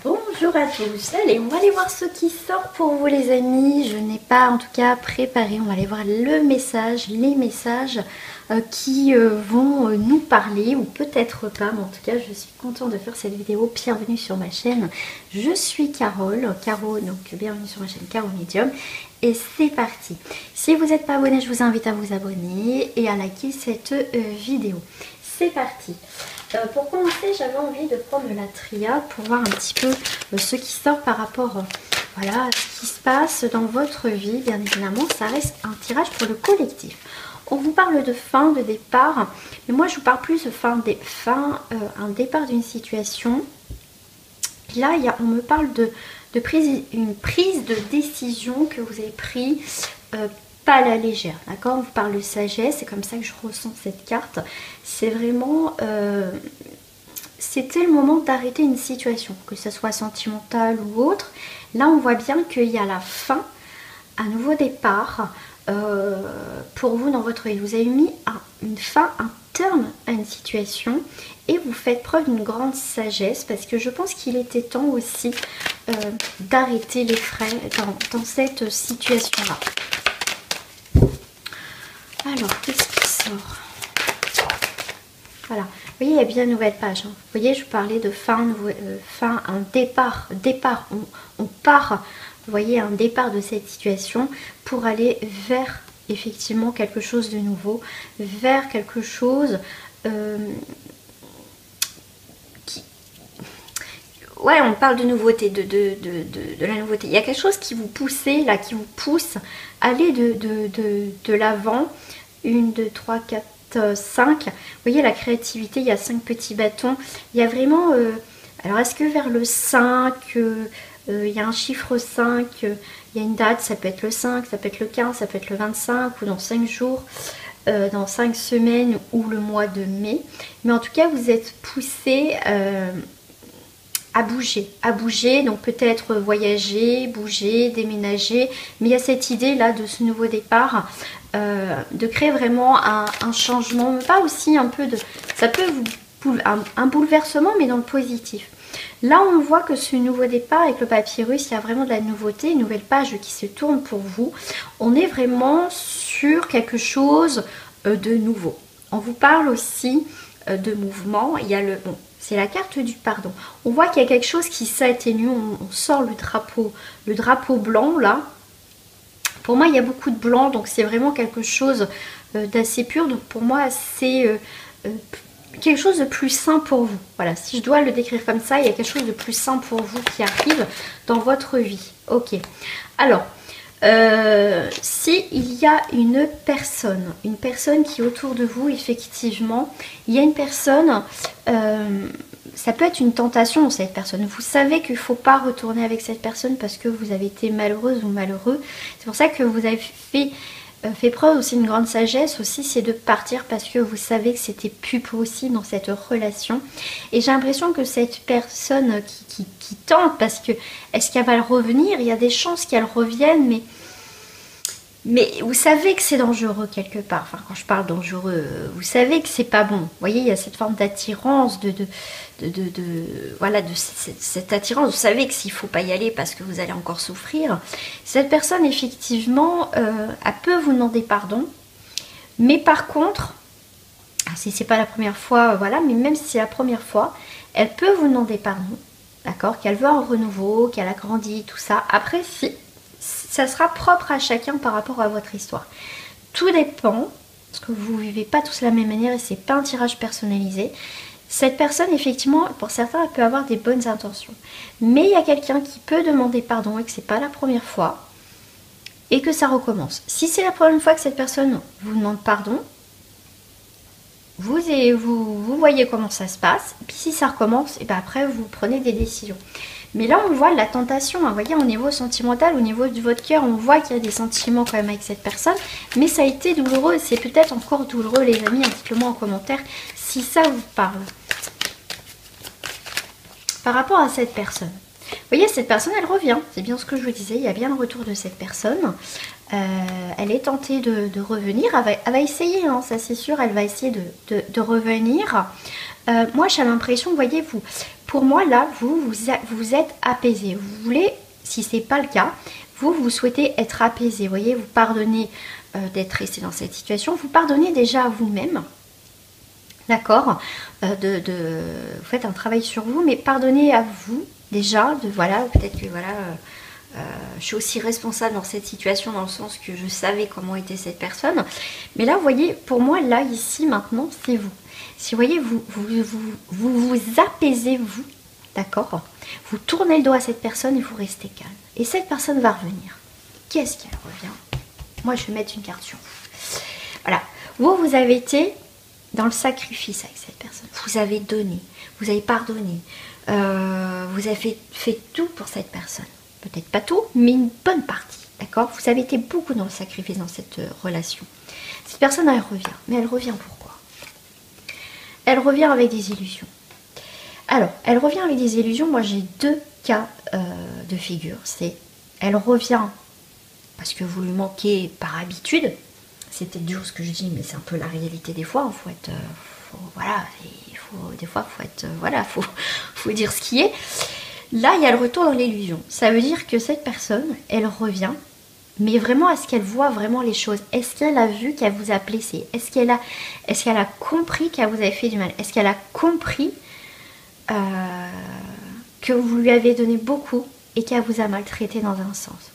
Bonjour à tous, allez on va aller voir ce qui sort pour vous les amis. Je n'ai pas en tout cas préparé, on va aller voir le message, les messages qui vont nous parler ou peut-être pas, mais en tout cas je suis contente de faire cette vidéo. Bienvenue sur ma chaîne, je suis Carole, Caro, donc bienvenue sur ma chaîne Caro Medium et c'est parti. Si vous n'êtes pas abonné, je vous invite à vous abonner et à liker cette vidéo. C'est parti. Pour commencer, j'avais envie de prendre la triade pour voir un petit peu ce qui sort par rapport voilà, à ce qui se passe dans votre vie. Bien évidemment, ça reste un tirage pour le collectif. On vous parle de fin, de départ, mais moi je vous parle plus de un départ d'une situation. Là, on me parle une prise de décision que vous avez prise pas à la légère, d'accord? On vous parle de sagesse, c'est comme ça que je ressens cette carte. C'est vraiment... c'était le moment d'arrêter une situation, que ce soit sentimentale ou autre. Là, on voit bien qu'il y a la fin, un nouveau départ pour vous dans votre vie. Vous avez mis une fin, un terme à une situation et vous faites preuve d'une grande sagesse parce que je pense qu'il était temps aussi d'arrêter les freins dans cette situation-là. Alors, qu'est-ce qui sort? Voilà, vous voyez, il y a bien une nouvelle page. Hein. Vous voyez, je parlais de fin, un départ. On part, vous voyez, un départ de cette situation pour aller vers, effectivement, quelque chose de nouveau, vers quelque chose ouais, on parle de nouveauté, de la nouveauté. Il y a quelque chose qui vous pousse, là, qui vous pousse à aller de l'avant. 1, 2, 3, 4, 5. Vous voyez la créativité, il y a 5 petits bâtons. Il y a vraiment... alors, est-ce que vers le 5, il y a un chiffre 5, il y a une date, ça peut être le 5, ça peut être le 15, ça peut être le 25 ou dans 5 jours, dans 5 semaines ou le mois de mai. Mais en tout cas, vous êtes poussé... à bouger, donc peut-être voyager, bouger, déménager, mais il y a cette idée là de ce nouveau départ, de créer vraiment un changement, mais pas aussi un peu de, ça peut vous, un bouleversement mais dans le positif. Là on voit que ce nouveau départ avec le papyrus, il y a vraiment de la nouveauté, une nouvelle page qui se tourne pour vous, on est vraiment sur quelque chose de nouveau. On vous parle aussi de mouvement, il y a le... Bon, c'est la carte du pardon. On voit qu'il y a quelque chose qui s'atténue. On sort le drapeau blanc là. Pour moi, il y a beaucoup de blanc, donc c'est vraiment quelque chose d'assez pur. Donc pour moi, c'est quelque chose de plus sain pour vous. Voilà, si je dois le décrire comme ça, il y a quelque chose de plus sain pour vous qui arrive dans votre vie. Ok. Alors, si il y a une personne qui est autour de vous, effectivement, il y a une personne, ça peut être une tentation cette personne. Vous savez qu'il ne faut pas retourner avec cette personne parce que vous avez été malheureuse ou malheureux. C'est pour ça que vous avez fait preuve aussi d'une grande sagesse aussi, c'est de partir parce que vous savez que c'était plus possible dans cette relation. Et j'ai l'impression que cette personne qui tente, parce que est-ce qu'elle va revenir? Il y a des chances qu'elle revienne, mais vous savez que c'est dangereux quelque part. Enfin, quand je parle dangereux, vous savez que c'est pas bon. Vous voyez, il y a cette forme d'attirance, voilà, de cette attirance. Vous savez que s'il faut pas y aller parce que vous allez encore souffrir. Cette personne, effectivement, elle peut vous demander pardon. Mais par contre, si c'est pas la première fois, voilà, mais même si c'est la première fois, elle peut vous demander pardon. D'accord? Qu'elle veut un renouveau, qu'elle a grandi, tout ça. Après, si... ça sera propre à chacun par rapport à votre histoire. Tout dépend, parce que vous ne vivez pas tous de la même manière et c'est pas un tirage personnalisé. Cette personne, effectivement, pour certains, elle peut avoir des bonnes intentions. Mais il y a quelqu'un qui peut demander pardon et que c'est pas la première fois et que ça recommence. Si c'est la première fois que cette personne vous demande pardon, vous voyez comment ça se passe. Et puis si ça recommence, et ben après vous prenez des décisions. Mais là, on voit la tentation, hein. Vous voyez, au niveau sentimental, au niveau de votre cœur, on voit qu'il y a des sentiments quand même avec cette personne. Mais ça a été douloureux, c'est peut-être encore douloureux, les amis. Dites-le moi en commentaire si ça vous parle. Par rapport à cette personne. Vous voyez, cette personne, elle revient. C'est bien ce que je vous disais, il y a bien le retour de cette personne. Elle est tentée de revenir. Elle va essayer, hein, ça c'est sûr, elle va essayer de revenir. Moi, j'ai l'impression, voyez-vous, pour moi, là, vous êtes apaisé. Vous voulez, si ce n'est pas le cas, vous souhaitez être apaisé. Vous voyez, vous pardonnez d'être resté dans cette situation. Vous pardonnez déjà à vous-même. D'accord, vous faites un travail sur vous, mais pardonnez à vous déjà, voilà, peut-être que voilà, je suis aussi responsable dans cette situation dans le sens que je savais comment était cette personne. Mais là, vous voyez, pour moi, là, ici, maintenant, c'est vous. Si vous voyez, vous apaisez, vous, d'accord, vous tournez le dos à cette personne et vous restez calme. Et cette personne va revenir. Qu'est-ce qu'elle revient? Moi, je vais mettre une carte sur vous. Voilà, vous avez été dans le sacrifice avec cette personne. Vous avez donné, vous avez pardonné, vous avez fait tout pour cette personne. Peut-être pas tout, mais une bonne partie. D'accord? Vous avez été beaucoup dans le sacrifice dans cette relation. Cette personne, elle revient. Mais elle revient pourquoi? Elle revient avec des illusions. Alors, elle revient avec des illusions. Moi, j'ai deux cas de figure. C'est, elle revient parce que vous lui manquez par habitude. C'était dur ce que je dis, mais c'est un peu la réalité des fois. Il faut être, voilà, des fois, faut être, voilà, faut dire ce qui est. Là, il y a le retour dans l'illusion. Ça veut dire que cette personne, elle revient, mais vraiment, est-ce qu'elle voit vraiment les choses? Est-ce qu'elle a vu qu'elle vous a blessé? Est-ce qu'elle a compris qu'elle vous avait fait du mal? Est-ce qu'elle a compris que vous lui avez donné beaucoup et qu'elle vous a maltraité dans un sens?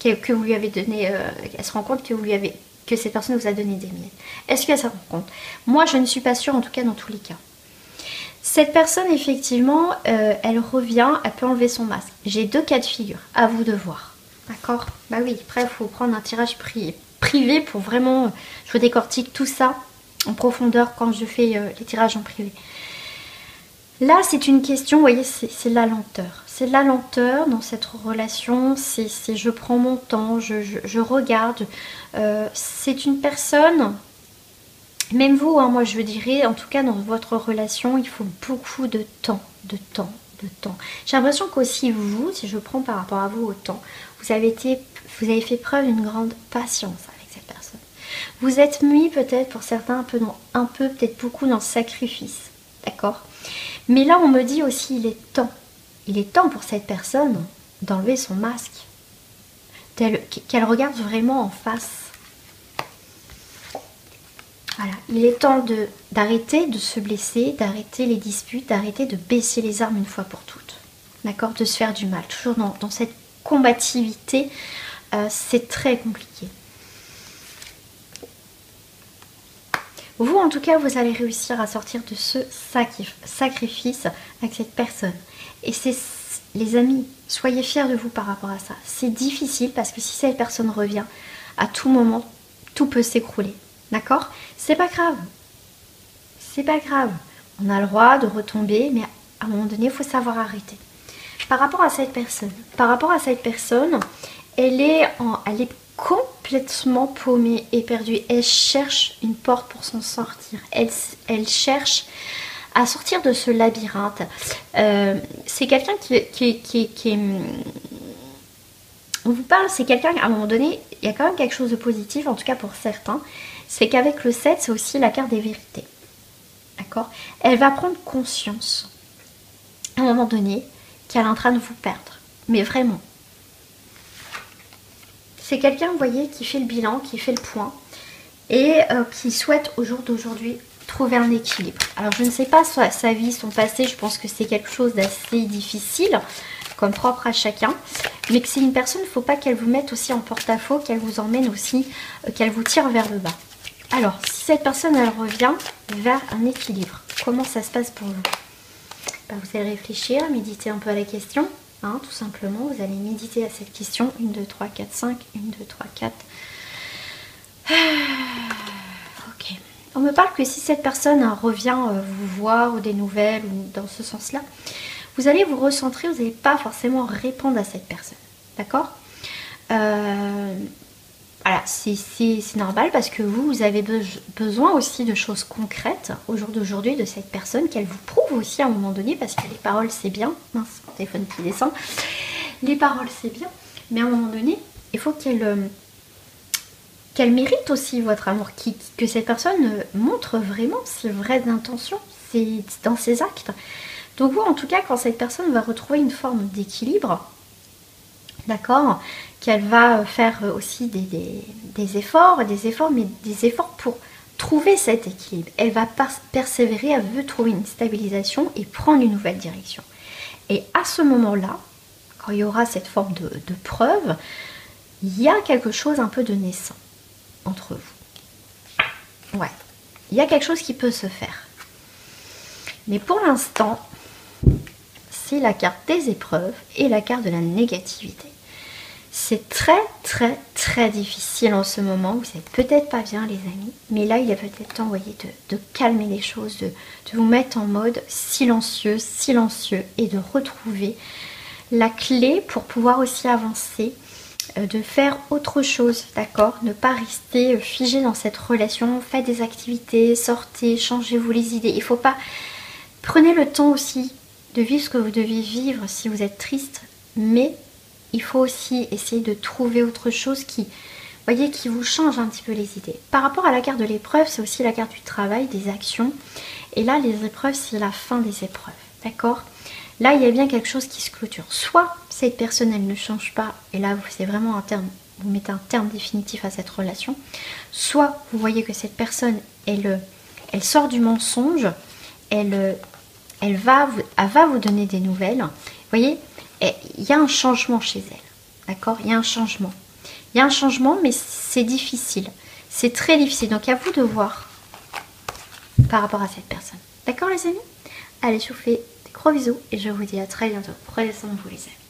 Que vous lui avez donné, elle se rend compte que cette personne vous a donné des miettes. Est-ce qu'elle se rend compte? Moi, je ne suis pas sûre, en tout cas dans tous les cas. Cette personne, effectivement, elle revient, elle peut enlever son masque. J'ai deux cas de figure, à vous de voir. D'accord? Bah oui, après, il faut prendre un tirage privé pour vraiment... Je vous décortique tout ça en profondeur quand je fais les tirages en privé. Là, c'est une question, vous voyez, c'est la lenteur. C'est la lenteur dans cette relation, c'est je prends mon temps, je regarde. C'est une personne... Même vous, hein, moi je dirais, en tout cas dans votre relation, il faut beaucoup de temps, de temps. J'ai l'impression qu'aussi vous, si je prends par rapport à vous au temps, vous avez fait preuve d'une grande patience avec cette personne. Vous êtes mis peut-être pour certains un peu peut-être beaucoup dans le sacrifice, d'accord? Mais là on me dit aussi il est temps pour cette personne d'enlever son masque, qu'elle regarde vraiment en face. Voilà, il est temps d'arrêter de se blesser, d'arrêter les disputes, d'arrêter de baisser les armes une fois pour toutes. D'accord? De se faire du mal. Toujours dans cette combativité, c'est très compliqué. Vous, en tout cas, vous allez réussir à sortir de ce sacrifice avec cette personne. Et c'est, les amis, soyez fiers de vous par rapport à ça. C'est difficile parce que si cette personne revient, à tout moment, tout peut s'écrouler. D'accord? C'est pas grave. C'est pas grave. On a le droit de retomber, mais à un moment donné, il faut savoir arrêter. Par rapport à cette personne, elle est complètement paumée et perdue. Elle cherche une porte pour s'en sortir. Elle cherche à sortir de ce labyrinthe. C'est quelqu'un qui est... On vous parle, c'est quelqu'un, à un moment donné, il y a quand même quelque chose de positif, en tout cas pour certains, c'est qu'avec le 7, c'est aussi la carte des vérités. D'accord? Elle va prendre conscience, à un moment donné, qu'elle est en train de vous perdre. Mais vraiment. C'est quelqu'un, vous voyez, qui fait le bilan, qui fait le point, et qui souhaite au jour d'aujourd'hui trouver un équilibre. Alors je ne sais pas sa vie, son passé, je pense que c'est quelque chose d'assez difficile, comme propre à chacun, mais que c'est une personne, il ne faut pas qu'elle vous mette aussi en porte-à-faux, qu'elle vous emmène aussi, qu'elle vous tire vers le bas. Alors, si cette personne, elle revient vers un équilibre, comment ça se passe pour vous? Ben, vous allez réfléchir, méditer un peu à la question, hein, tout simplement, vous allez méditer à cette question, 1, 2, 3, 4, 5, 1, 2, 3, 4. Ok. On me parle que si cette personne revient vous voir ou des nouvelles ou dans ce sens-là, vous allez vous recentrer, vous n'allez pas forcément répondre à cette personne. D'accord? Voilà, c'est normal parce que vous avez besoin aussi de choses concrètes au jour d'aujourd'hui de cette personne, qu'elle vous prouve aussi à un moment donné, parce que les paroles c'est bien, mince, mon téléphone qui descend, les paroles c'est bien, mais à un moment donné, il faut qu'elle mérite aussi votre amour, que cette personne montre vraiment ses vraies intentions, dans ses actes. Donc vous, en tout cas, quand cette personne va retrouver une forme d'équilibre, d'accord, qu'elle va faire aussi des efforts, mais des efforts pour trouver cet équilibre. Elle va persévérer, elle veut trouver une stabilisation et prendre une nouvelle direction. Et à ce moment-là, quand il y aura cette forme de preuve, il y a quelque chose un peu de naissant entre vous. Ouais, il y a quelque chose qui peut se faire. Mais pour l'instant, c'est la carte des épreuves et la carte de la négativité. C'est très difficile en ce moment. Vous n'êtes peut-être pas bien les amis, mais là il est peut-être temps, voyez, de calmer les choses, de vous mettre en mode silencieux et de retrouver la clé pour pouvoir aussi avancer, de faire autre chose, d'accord? Ne pas rester figé dans cette relation, faites des activités, sortez, changez-vous les idées. Il faut pas... Prenez le temps aussi de vivre ce que vous devez vivre si vous êtes triste, mais il faut aussi essayer de trouver autre chose qui, voyez, qui vous change un petit peu les idées. Par rapport à la carte de l'épreuve, c'est aussi la carte du travail, des actions. Et là, les épreuves, c'est la fin des épreuves, d'accord? Là, il y a bien quelque chose qui se clôture. Soit cette personne, elle ne change pas, et là, c'est vraiment un terme, vous mettez un terme définitif à cette relation. Soit vous voyez que cette personne, elle sort du mensonge, elle va vous donner des nouvelles. Vous voyez, il y a un changement chez elle. D'accord? Il y a un changement. Il y a un changement, mais c'est difficile. C'est très difficile. Donc, à vous de voir par rapport à cette personne. D'accord, les amis? Allez, je vous fais des gros bisous et je vous dis à très bientôt. Prenez soin de vous, les amis.